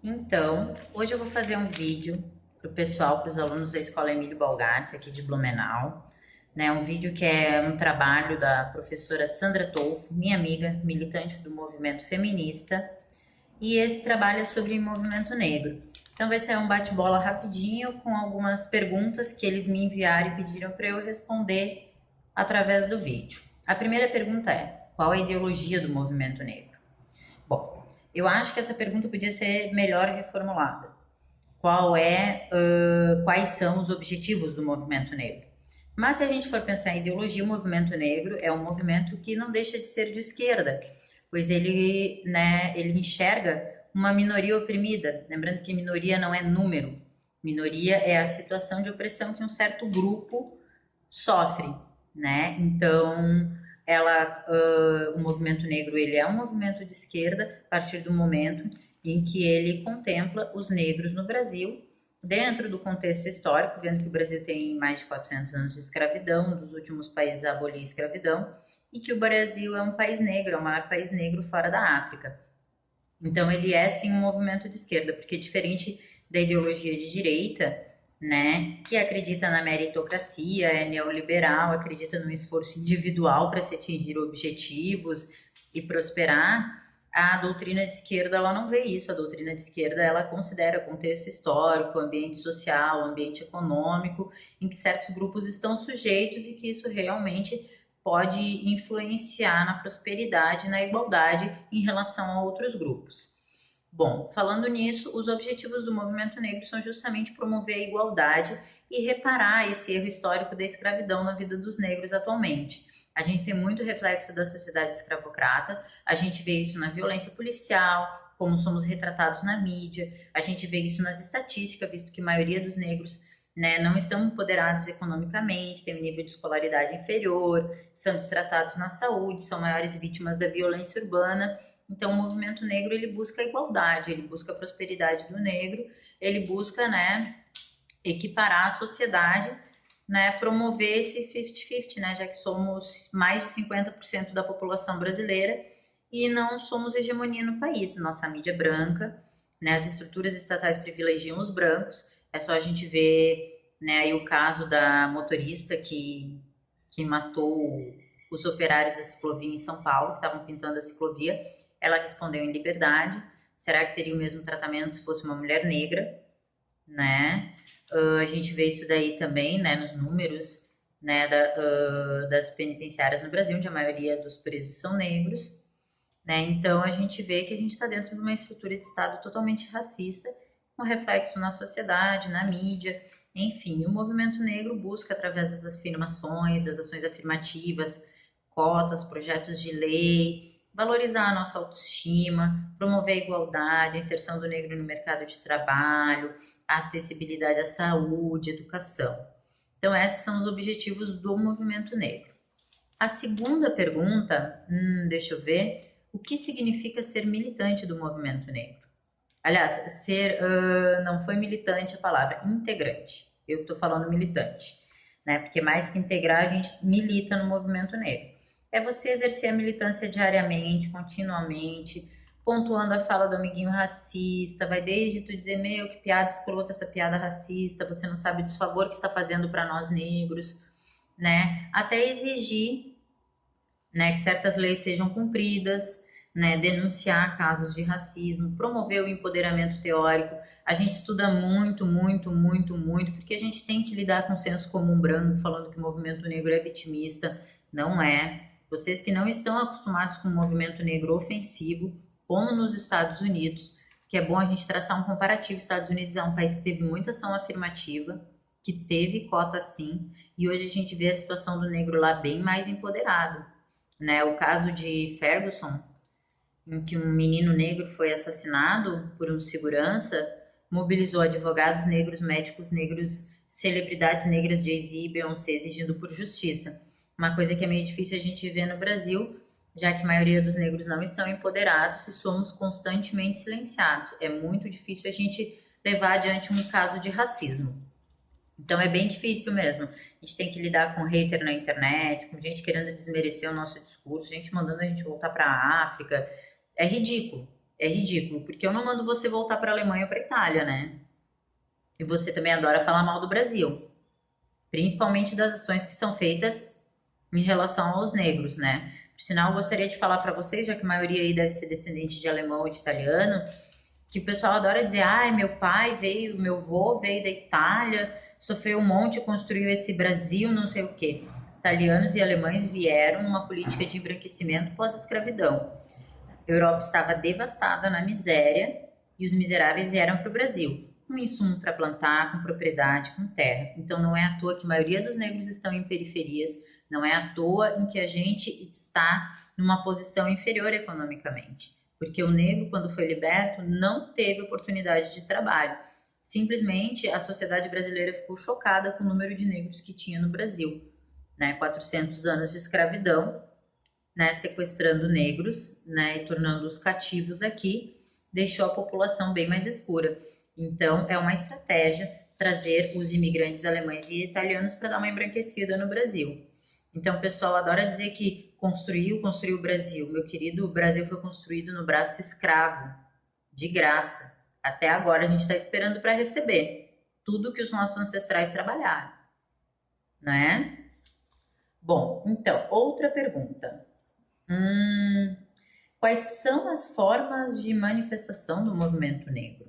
Então, hoje eu vou fazer um vídeo para o pessoal, para os alunos da Escola Emílio Balgartes, aqui de Blumenau, né? Um vídeo que é um trabalho da professora Sandra Tolfo, minha amiga, militante do movimento feminista, e esse trabalho é sobre movimento negro. Então vai ser um bate-bola rapidinho com algumas perguntas que eles me enviaram e pediram para eu responder através do vídeo. A primeira pergunta é: qual a ideologia do movimento negro? Bom, eu acho que essa pergunta podia ser melhor reformulada. Quais são os objetivos do movimento negro? Mas se a gente for pensar em ideologia, o movimento negro é um movimento que não deixa de ser de esquerda, pois ele enxerga uma minoria oprimida. Lembrando que minoria não é número, minoria é a situação de opressão que um certo grupo sofre, né? Então, o movimento negro ele é um movimento de esquerda a partir do momento em que ele contempla os negros no Brasil dentro do contexto histórico, vendo que o Brasil tem mais de 400 anos de escravidão, um dos últimos países a abolir a escravidão, e que o Brasil é um país negro, é o maior país negro fora da África. Então ele é sim um movimento de esquerda, porque diferente da ideologia de direita, né, que acredita na meritocracia, é neoliberal, acredita no esforço individual para se atingir objetivos e prosperar, a doutrina de esquerda ela não vê isso. A doutrina de esquerda ela considera contexto histórico, ambiente social, ambiente econômico, em que certos grupos estão sujeitos e que isso realmente pode influenciar na prosperidade, na igualdade em relação a outros grupos. Bom, falando nisso, os objetivos do movimento negro são justamente promover a igualdade e reparar esse erro histórico da escravidão na vida dos negros atualmente. A gente tem muito reflexo da sociedade escravocrata, a gente vê isso na violência policial, como somos retratados na mídia, a gente vê isso nas estatísticas, visto que a maioria dos negros, né, não estão empoderados economicamente, têm um nível de escolaridade inferior, são destratados na saúde, são maiores vítimas da violência urbana. Então, o movimento negro ele busca a igualdade, ele busca a prosperidade do negro, ele busca, né, equiparar a sociedade, né, promover esse 50-50, né, já que somos mais de 50% da população brasileira e não somos hegemonia no país. Nossa mídia é branca, né, as estruturas estatais privilegiam os brancos. É só a gente ver, né, aí o caso da motorista que matou os operários da ciclovia em São Paulo, que estavam pintando a ciclovia. Ela respondeu em liberdade. Será que teria o mesmo tratamento se fosse uma mulher negra, né? A gente vê isso daí também, né, nos números, né, das penitenciárias no Brasil, onde a maioria dos presos são negros, né? Então a gente vê que a gente está dentro de uma estrutura de Estado totalmente racista, com reflexo na sociedade, na mídia, enfim. O movimento negro busca, através das afirmações, das ações afirmativas, cotas, projetos de lei, valorizar a nossa autoestima, promover a igualdade, a inserção do negro no mercado de trabalho, a acessibilidade à saúde, educação. Então, esses são os objetivos do movimento negro. A segunda pergunta, deixa eu ver, o que significa ser militante do movimento negro? Aliás, não foi militante a palavra, integrante. Eu estou falando militante, né? Porque mais que integrar, a gente milita no movimento negro. É você exercer a militância diariamente, continuamente, pontuando a fala do amiguinho racista, vai desde tu dizer, meu, que piada escrota essa piada racista, você não sabe o desfavor que está fazendo para nós negros, né? Até exigir, né, que certas leis sejam cumpridas, né, denunciar casos de racismo, promover o empoderamento teórico. A gente estuda muito, muito, muito, muito, porque a gente tem que lidar com o senso comum branco, falando que o movimento negro é vitimista. Não é. Vocês que não estão acostumados com o movimento negro ofensivo, como nos Estados Unidos, que é bom a gente traçar um comparativo. Estados Unidos é um país que teve muita ação afirmativa, que teve cota sim, e hoje a gente vê a situação do negro lá bem mais empoderado, né? O caso de Ferguson, em que um menino negro foi assassinado por um segurança, mobilizou advogados negros, médicos negros, celebridades negras, Jay-Z e Beyoncé exigindo por justiça. Uma coisa que é meio difícil a gente ver no Brasil, já que a maioria dos negros não estão empoderados e somos constantemente silenciados. É muito difícil a gente levar adiante um caso de racismo. Então é bem difícil mesmo. A gente tem que lidar com hater na internet, com gente querendo desmerecer o nosso discurso, gente mandando a gente voltar para a África. É ridículo. É ridículo, porque eu não mando você voltar para a Alemanha ou para a Itália, né? E você também adora falar mal do Brasil, principalmente das ações que são feitas em relação aos negros, né? Por sinal, eu gostaria de falar para vocês, já que a maioria aí deve ser descendente de alemão ou de italiano, que o pessoal adora dizer, ai, meu pai veio, meu avô veio da Itália, sofreu um monte, construiu esse Brasil, não sei o quê. Italianos e alemães vieram numa política de embranquecimento pós-escravidão. A Europa estava devastada na miséria e os miseráveis vieram para o Brasil, com insumo para plantar, com propriedade, com terra. Então não é à toa que a maioria dos negros estão em periferias, não é à toa em que a gente está numa posição inferior economicamente, porque o negro, quando foi liberto, não teve oportunidade de trabalho. Simplesmente a sociedade brasileira ficou chocada com o número de negros que tinha no Brasil, né? 400 anos de escravidão, né, sequestrando negros, né, e tornando-os cativos aqui, deixou a população bem mais escura. Então, é uma estratégia trazer os imigrantes alemães e italianos para dar uma embranquecida no Brasil. Então, o pessoal adora dizer que construiu o Brasil. Meu querido, o Brasil foi construído no braço escravo, de graça. Até agora a gente está esperando para receber tudo que os nossos ancestrais trabalharam, né? Bom, então, outra pergunta. Quais são as formas de manifestação do movimento negro?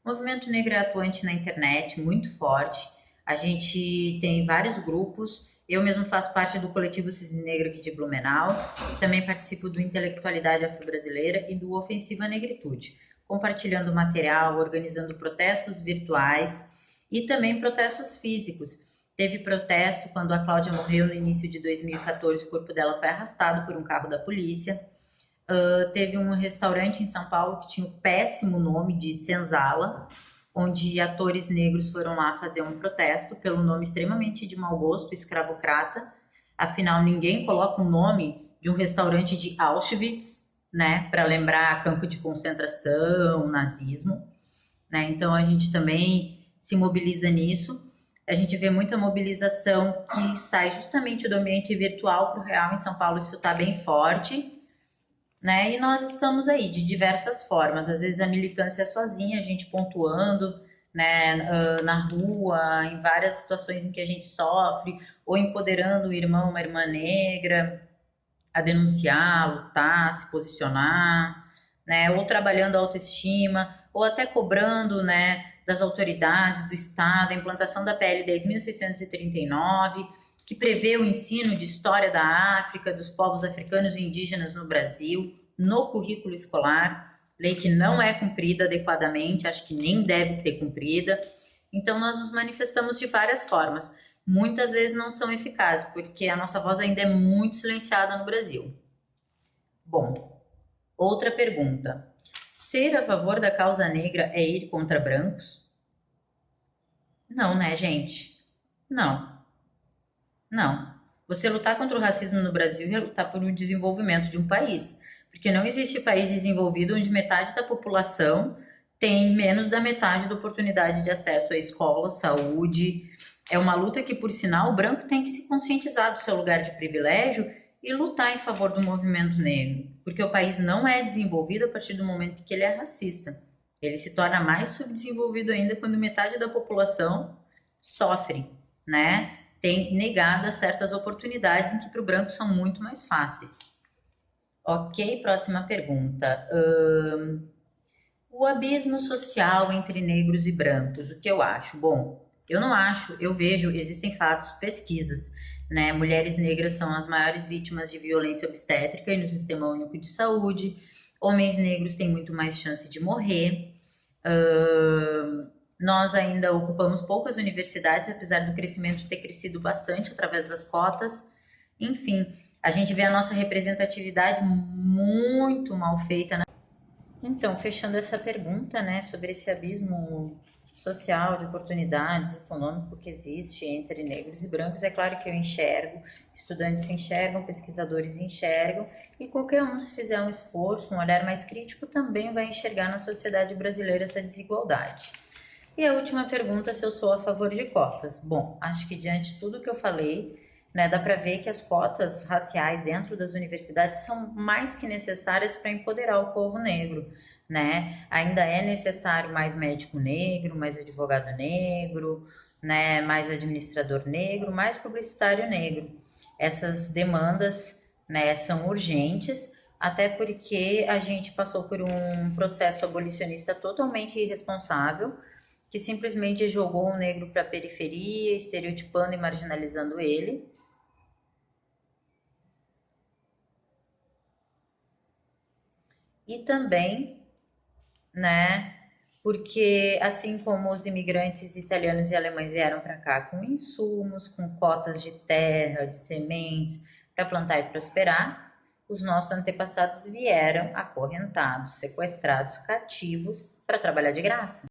O movimento negro é atuante na internet, muito forte. A gente tem vários grupos. Eu mesmo faço parte do coletivo Cisne Negro aqui de Blumenau. Também participo do Intelectualidade Afro-Brasileira e do Ofensiva Negritude, compartilhando material, organizando protestos virtuais e também protestos físicos. Teve protesto quando a Cláudia morreu no início de 2014, o corpo dela foi arrastado por um carro da polícia. Teve um restaurante em São Paulo que tinha o péssimo nome de Senzala, onde atores negros foram lá fazer um protesto pelo nome extremamente de mau gosto, escravocrata. Afinal, ninguém coloca o nome de um restaurante de Auschwitz, né, para lembrar campo de concentração, nazismo, né? Então a gente também se mobiliza nisso. A gente vê muita mobilização que sai justamente do ambiente virtual para o real. Em São Paulo isso está bem forte, né? E nós estamos aí de diversas formas. Às vezes a militância é sozinha, a gente pontuando, né, na rua, em várias situações em que a gente sofre, ou empoderando o irmão, uma irmã negra, a denunciar, lutar, se posicionar, né? Ou trabalhando a autoestima, ou até cobrando, né, das autoridades do Estado a implantação da PL 10.639, que prevê o ensino de história da África, dos povos africanos e indígenas no Brasil, no currículo escolar, lei que não é cumprida adequadamente, acho que nem deve ser cumprida. Então, nós nos manifestamos de várias formas. Muitas vezes não são eficazes, porque a nossa voz ainda é muito silenciada no Brasil. Bom, outra pergunta. Ser a favor da causa negra é ir contra brancos? Não, né, gente? Não, não. Você lutar contra o racismo no Brasil é lutar por um desenvolvimento de um país. Porque não existe país desenvolvido onde metade da população tem menos da metade da oportunidade de acesso à escola, saúde. É uma luta que, por sinal, o branco tem que se conscientizar do seu lugar de privilégio e lutar em favor do movimento negro. Porque o país não é desenvolvido a partir do momento que ele é racista. Ele se torna mais subdesenvolvido ainda quando metade da população sofre, né? Tem negadas certas oportunidades em que para o branco são muito mais fáceis. Ok, próxima pergunta. O abismo social entre negros e brancos, o que eu acho? Bom, eu não acho, eu vejo, existem fatos, pesquisas, né? Mulheres negras são as maiores vítimas de violência obstétrica e no Sistema Único de Saúde. Homens negros têm muito mais chance de morrer. Nós ainda ocupamos poucas universidades, apesar do crescimento ter crescido bastante através das cotas. Enfim, a gente vê a nossa representatividade muito mal feita. Então, fechando essa pergunta, né, sobre esse abismo social, de oportunidades, econômico que existe entre negros e brancos, é claro que eu enxergo, estudantes enxergam, pesquisadores enxergam, e qualquer um, se fizer um esforço, um olhar mais crítico, também vai enxergar na sociedade brasileira essa desigualdade. E a última pergunta, se eu sou a favor de cotas. Bom, acho que diante de tudo que eu falei, né? Dá para ver que as cotas raciais dentro das universidades são mais que necessárias para empoderar o povo negro, né? Ainda é necessário mais médico negro, mais advogado negro, né? Mais administrador negro, mais publicitário negro. Essas demandas, né, são urgentes, até porque a gente passou por um processo abolicionista totalmente irresponsável, que simplesmente jogou o negro para a periferia, estereotipando e marginalizando ele. E também, né, porque assim como os imigrantes italianos e alemães vieram para cá com insumos, com cotas de terra, de sementes, para plantar e prosperar, os nossos antepassados vieram acorrentados, sequestrados, cativos, para trabalhar de graça.